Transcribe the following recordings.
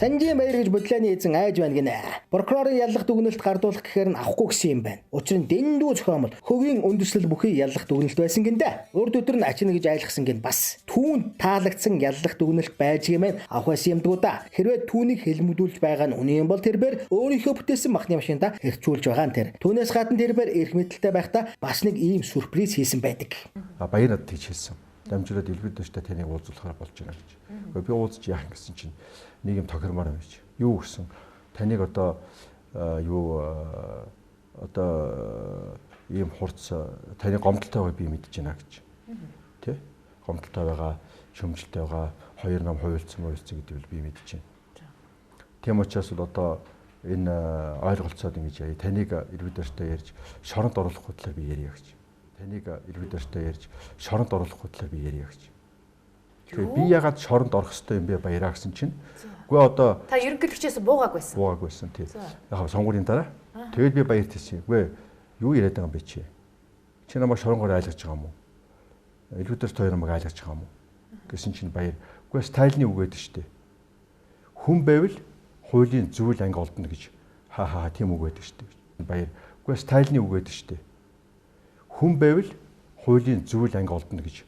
Санжийн баяр гэж бодлооны эзэн айж байна гинэ. Прокурорын яллах дүгнэлт гардуулах гэхээр нь авахгүй гэсэн юм байна. Учир нь дэндүү зохиомол хөгийн үндэслэл бүхий яллах дүгнэлт байсан гинэ. Урд өдөр нь ачна гэж айлгсан гин бас. Түүнд таалагдсан яллах дүгнэлт байж гэмээр авах байсан юмдгүү да. Хэрвээ түүнийг хэлмэгдүүлж байгаа нь үнэн юм бол тэрээр өөрийнхөө бүтээсэн махны машинда хэрчүүлж байгаа нь тэр. Түүнээс гадна тэрээр эрх мэдэлтэй байхдаа бас нэг ийм сюрприз хийсэн байдаг. Баяр надад тийч хэлсэн. Дамжуулаад элбэдэртэй таныг уулзуулахаар болж байна гэж. Гэхдээ би уулзч яах гэсэн чинь нэг юм тохирмоор юм гэж. Юу гэсэн? Таныг одоо ийм хурц таны гомдолтой байгааг би мэдэж байна гэж. Тэ? Гомдолтой байгаа, шөмжөлтэй байгаа, хоёр ном хуйлцсан гэдэг би мэдэж байна. Тийм учраас бол одоо энэ ойлголцоод ингэж яа. Таныг элбэдэртэй ярьж шоронд оруулахгүй талаар би ярья гэж. Таныг элбэдэртэй ярьж шоронд оруулахгүй талаар би ярья гэж. Тэгээ би ягаад шоронд орох ёстой юм бэ баяраа гэсэн чинь үгүй одоо та ерөнхийлөгчөөс буугааг байсан. Буугааг байсан тий. Яг сонгуулийн дараа. Тэгээд би баярт хэлсэн. Үгүй юу яриад байгаа юм бэ чи? Чи намайг шоронгоор айлгаж байгаа юм уу? Элбэдэрт хоёр намайг айлгаж байгаа юм уу? Гэсэн чинь баяр. Үгүй стайлны үг гэдэг штеп. Хүн байвал хуулийн зүйл анги олдно гэж тийм үг байдаг штеп. Баяр. Үгүй стайлны үг байдаг штеп. Хүн байвал хуулийн зүйл анги олдно гэж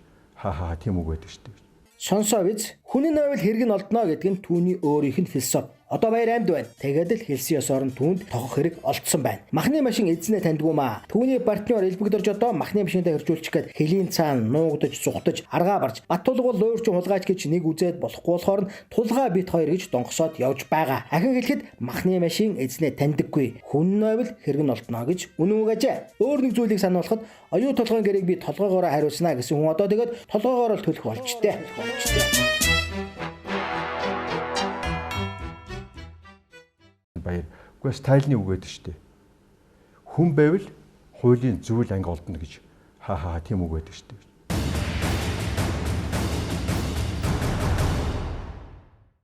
тийм үг байдаг штеп. Сонсоо биз? Хүний байвал хэрэг нь олдно гэдэг нь түүний өөрийнх нь философи. Одоо баяр амьд байна. Тэгээд л хэлсэн ёсоор нь түүнд тохох хэрэг олдсон байна. Махны машин эзнээ таньдгүй маа. Түүний партнер элбэгдэрж одоо махны машинаа хэржүүлчих гээд хэлийн цаана нуугдаж, зүхтаж, аргаа барж, Баттулга бол луурчин хулгайч гэж нэг үзээд болохгүй болохоор нь тулгаа бит хоёр гэж донгосоод явж байгаа. Ахин хэлэхэд махны машин эзнээ таньдаггүй. Хүн байвал хэрэг нь олдно гэж үнэн үг ажээ. Өөр нэг зүйлийг сануулхад оюу толгойн гэрээг би толгоогоороо хариулснаа гэсэн хүн одоо тэгээд толгоогоороо л төлөх болж тээ. Баяр. Үгүй стайлны үг гэдэг штеп. Хүн байвал хуулийн зүйл анги олдно гэж тийм үг байдаг штеп.